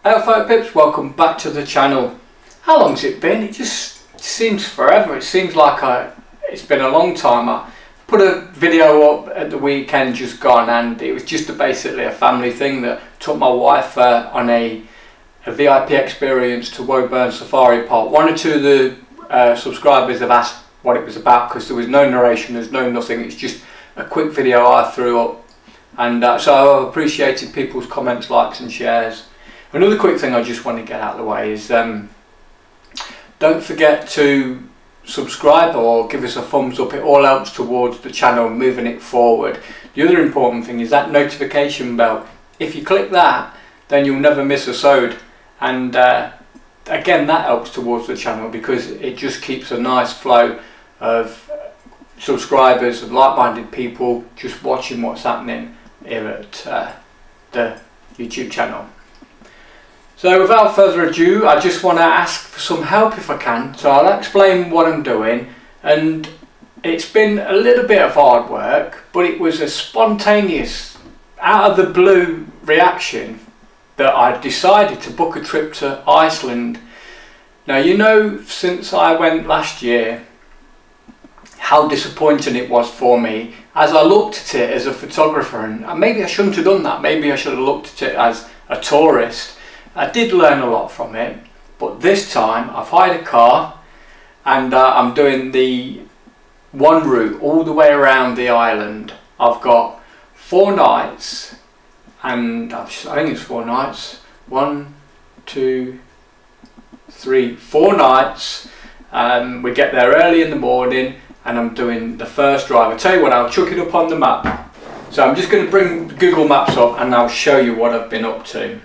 Hello Photo Pips, welcome back to the channel. How long's it been? It just seems forever. It seems like it's been a long time. I put a video up at the weekend just gone, and it was just basically a family thing that took my wife on a VIP experience to Woburn Safari Park. One or two of the subscribers have asked what it was about because there was no narration, there's no nothing. It's just a quick video I threw up, and so I've appreciated people's comments, likes and shares. Another quick thing I just want to get out of the way is don't forget to subscribe or give us a thumbs up. It all helps towards the channel moving it forward. The other important thing is that notification bell. If you click that, then you'll never miss a sode, and again, that helps towards the channel because it just keeps a nice flow of subscribers, of like-minded people just watching what's happening here at the YouTube channel. So without further ado, I just want to ask for some help if I can. So I'll explain what I'm doing, and it's been a little bit of hard work, but it was a spontaneous, out of the blue reaction that I decided to book a trip to Iceland. Now, you know, since I went last year, how disappointing it was for me as I looked at it as a photographer, and maybe I shouldn't have done that. Maybe I should have looked at it as a tourist. I did learn a lot from it, but this time I've hired a car, and I'm doing the one route all the way around the island. I've got 4 nights, and I think it's 4 nights. 1, 2, 3, 4 nights. We get there early in the morning, and I'm doing the first drive. I tell you what, I'll chuck it up on the map. So I'm just going to bring Google Maps up, and I'll show you what I've been up to.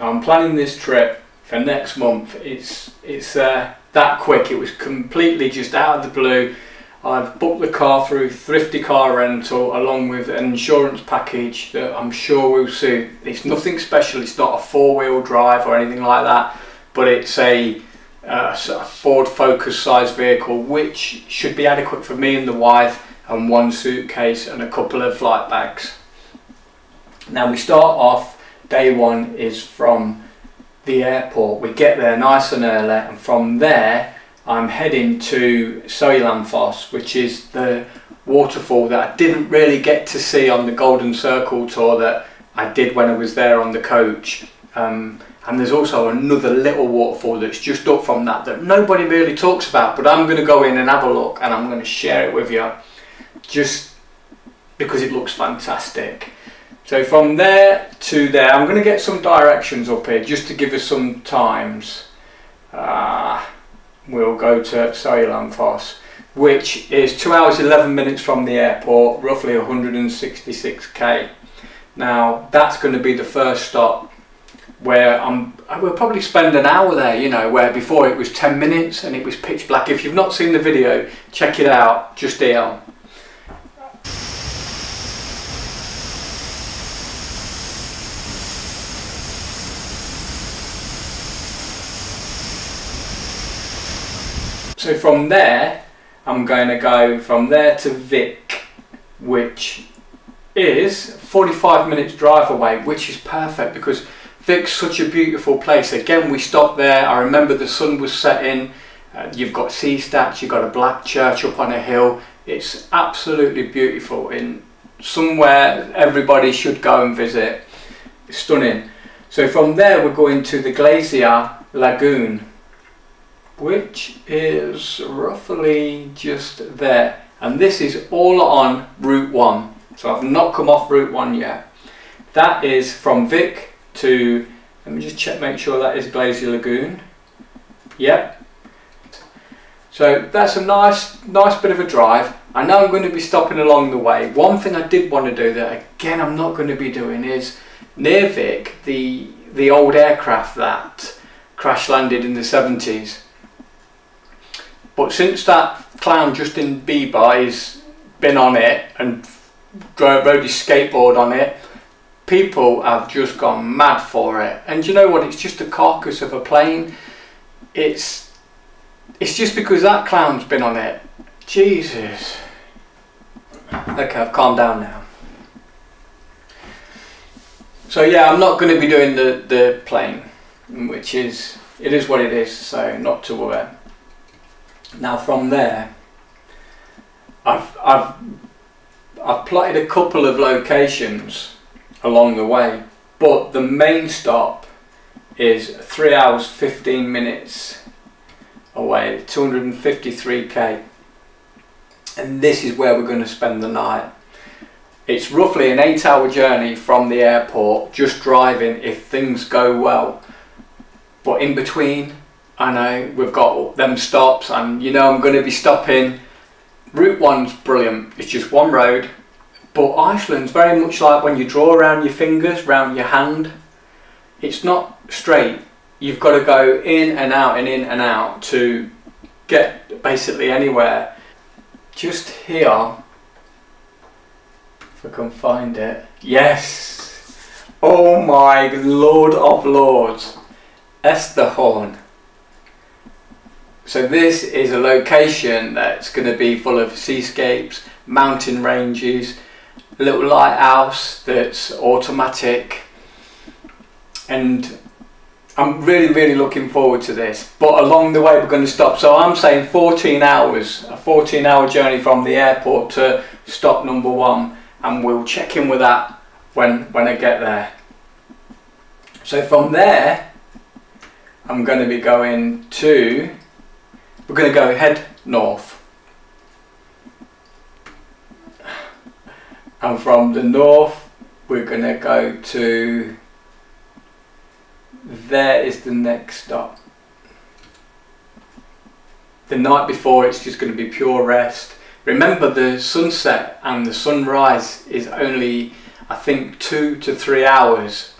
I'm planning this trip for next month. It's that quick. It was completely just out of the blue. I've booked the car through Thrifty Car Rental along with an insurance package that I'm sure will suit. It's nothing special. It's not a 4-wheel drive or anything like that, but it's a Ford Focus size vehicle, which should be adequate for me and the wife, and 1 suitcase and a couple of flight bags. Now we start off. Day 1 is from the airport. We get there nice and early, and from there I'm heading to Seljalandsfoss, which is the waterfall that I didn't really get to see on the Golden Circle tour that I did when I was there on the coach. And there's also another little waterfall that's just up from that nobody really talks about, but I'm going to go in and have a look, and I'm going to share it with you just because it looks fantastic. So from there to there, I'm going to get some directions up here just to give us some times. We'll go to Seljalandsfoss, which is 2 hours 11 minutes from the airport, roughly 166k. Now that's going to be the first stop, where we'll probably spend an hour there, you know, where before it was 10 minutes and it was pitch black. If you've not seen the video, check it out just here. So from there, I'm going to go from there to Vik, which is 45 minutes drive away, which is perfect because Vik's such a beautiful place. Again, we stopped there. I remember the sun was setting. You've got sea stacks, you've got a black church up on a hill. It's absolutely beautiful, in somewhere everybody should go and visit. It's stunning. So from there, we're going to the Glacier Lagoon, which is roughly just there, and this is all on Route 1, so I've not come off Route 1 yet. That is from Vik to, let me just check, make sure that is Glacier Lagoon. Yep. So that's a nice bit of a drive. I know I'm going to be stopping along the way. One thing I did want to do that again I'm not going to be doing is near Vik, the old aircraft that crash landed in the 70s. But since that clown Justin Bieber has been on it and rode his skateboard on it, people have just gone mad for it. And you know what? It's just a carcass of a plane. It's just because that clown's been on it. Jesus. Okay, I've calmed down now. So yeah, I'm not going to be doing the plane, which is, it is what it is, so not to worry. Now from there, I've plotted a couple of locations along the way, but the main stop is 3 hours 15 minutes away, 253k, and this is where we're going to spend the night. It's roughly an 8-hour journey from the airport, just driving if things go well. But in between, I know we've got them stops, and you know I'm going to be stopping. Route 1's brilliant, it's just one road, but Iceland's very much like when you draw around your fingers, around your hand. It's not straight, you've got to go in and out and in and out to get basically anywhere. Just here, if I can find it, yes, oh my Lord of Lords, Esterhorn. So this is a location that's going to be full of seascapes, mountain ranges, a little lighthouse that's automatic, and I'm really looking forward to this. But along the way we're going to stop, so I'm saying 14 hours, a 14-hour journey from the airport to stop number 1, and we'll check in with that when I get there. So from there I'm going to be going to, we're going to go head north, and from the north we're going to go to, there is the next stop. The night before it's just going to be pure rest. Remember, the sunset and the sunrise is only, I think, 2 to 3 hours.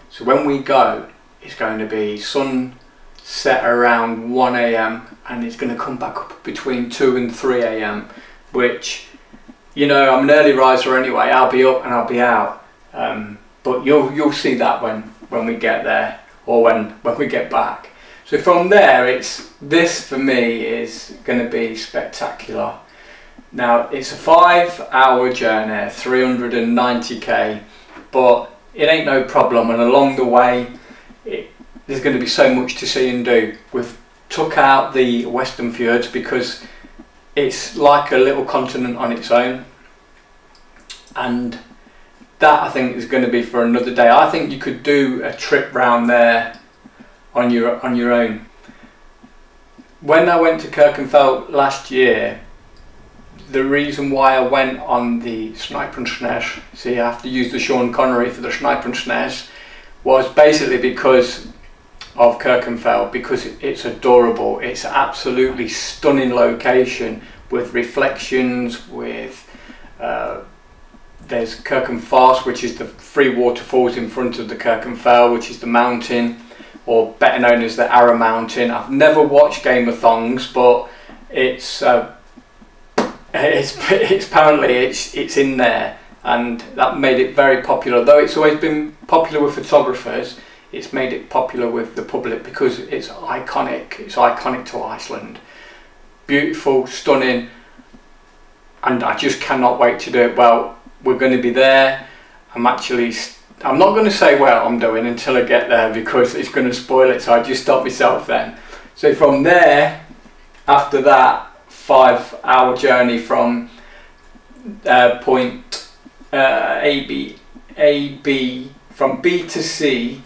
So when we go, it's going to be sunset around 1 AM and it's going to come back up between 2 and 3 AM, which, you know, I'm an early riser anyway. I'll be up and I'll be out, but you'll see that when we get there, or when we get back. So from there, this for me is going to be spectacular. Now it's a 5-hour journey, 390k, but it ain't no problem, and along the way there's going to be so much to see and do. We've took out the Western Fjords because it's like a little continent on its own, and that I think is going to be for another day. I think you could do a trip round there on your own. When I went to Kirkenfell last year, the reason why I went on the Snæfellsnes, see, I have to use the Sean Connery for the Snæfellsnes, was basically because of Kirkenfell, because it's adorable. It's an absolutely stunning location with reflections, with there's Kirkenfors, which is the 3 waterfalls in front of the Kirkenfell, which is the mountain, or better known as the Ara Mountain. I've never watched Game of Thrones, but it's apparently it's in there, and that made it very popular. Though it's always been popular with photographers, it's made it popular with the public because it's iconic. It's iconic to Iceland. Beautiful, stunning, and I just cannot wait to do it. Well, we're going to be there. I'm not going to say where I'm doing until I get there because it's going to spoil it, so I just stop myself then. So from there, after that 5-hour journey from point AB, from B to C,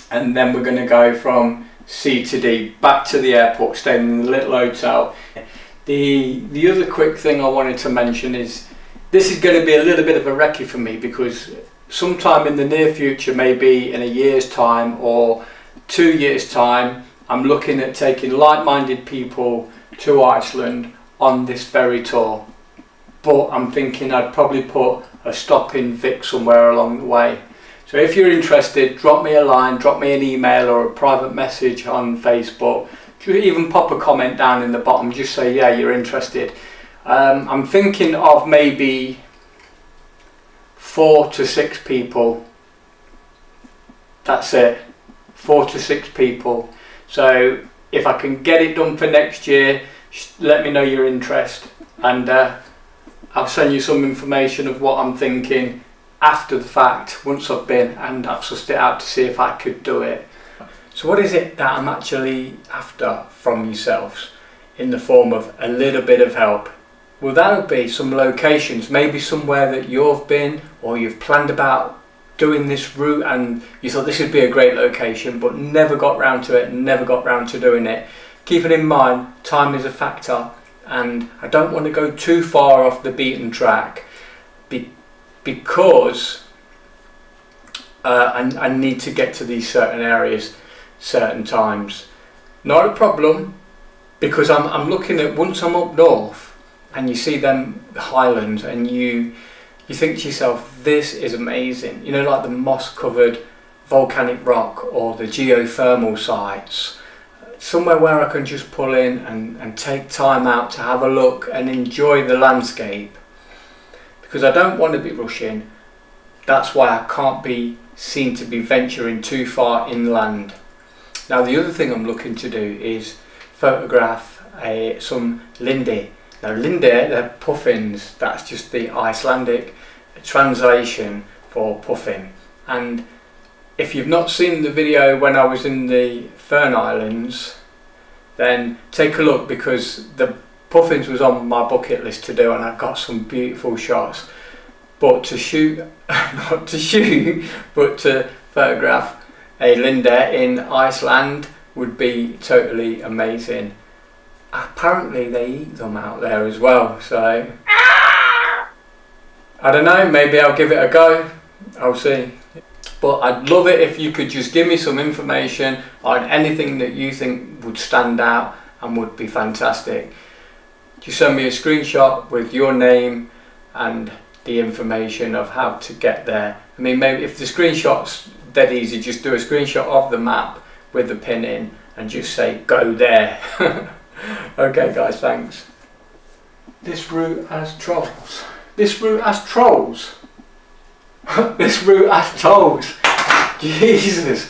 and then we're going to go from C to D back to the airport, staying in the little hotel. The other quick thing I wanted to mention is this is going to be a little bit of a recce for me, because sometime in the near future, maybe in a year's time or 2 years time, I'm looking at taking like-minded people to Iceland on this ferry tour. But I'm thinking I'd probably put a stop in Vik somewhere along the way. So if you're interested, drop me a line, drop me an email or a private message on Facebook. Even pop a comment down in the bottom, just say yeah, you're interested. I'm thinking of maybe 4 to 6 people. That's it, 4 to 6 people. So if I can get it done for next year, let me know your interest, and I'll send you some information of what I'm thinking after the fact, once I've been and I've sussed it out to see if I could do it. So what is it that I'm actually after from yourselves in the form of a little bit of help? Well, that would be some locations, maybe somewhere that you've been or you've planned about doing this route and you thought this would be a great location but never got round to it, never got round to doing it. Keeping in mind, time is a factor, and I don't want to go too far off the beaten track because I need to get to these certain areas certain times. Not a problem, because I'm looking at, once I'm up north and you see them highlands and you think to yourself, this is amazing, you know, like the moss covered volcanic rock or the geothermal sites, somewhere where I can just pull in and take time out to have a look and enjoy the landscape, because I don't want to be rushing. That's why I can't be seen to be venturing too far inland. Now the other thing I'm looking to do is photograph some linde. Now linde, they're puffins, that's just the Icelandic translation for puffin. And if you've not seen the video when I was in the Fern Islands, then take a look, because the puffins was on my bucket list to do and I got some beautiful shots. But to shoot, not to shoot, but to photograph a linde in Iceland would be totally amazing. Apparently they eat them out there as well, so I don't know, maybe I'll give it a go, I'll see. But I'd love it if you could just give me some information on anything that you think would stand out and would be fantastic. Just send me a screenshot with your name and the information of how to get there. I mean, maybe if the screenshot's dead easy, just do a screenshot of the map with the pin in and just say go there. Okay guys, thanks. This route has trolls. This route has trolls. This route has trolls. Jesus,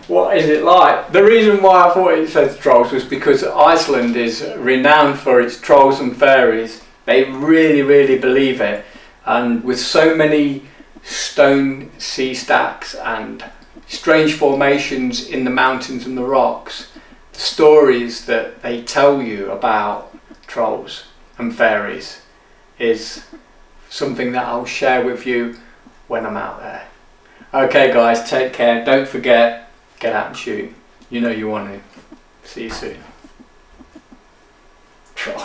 what is it like? The reason why I thought it said trolls was because Iceland is renowned for its trolls and fairies. They really, really believe it. And with so many stone sea stacks and strange formations in the mountains and the rocks, the stories that they tell you about trolls and fairies is something that I'll share with you when I'm out there. Okay guys, take care. Don't forget, get out and shoot. You know you want to. See you soon. Troll.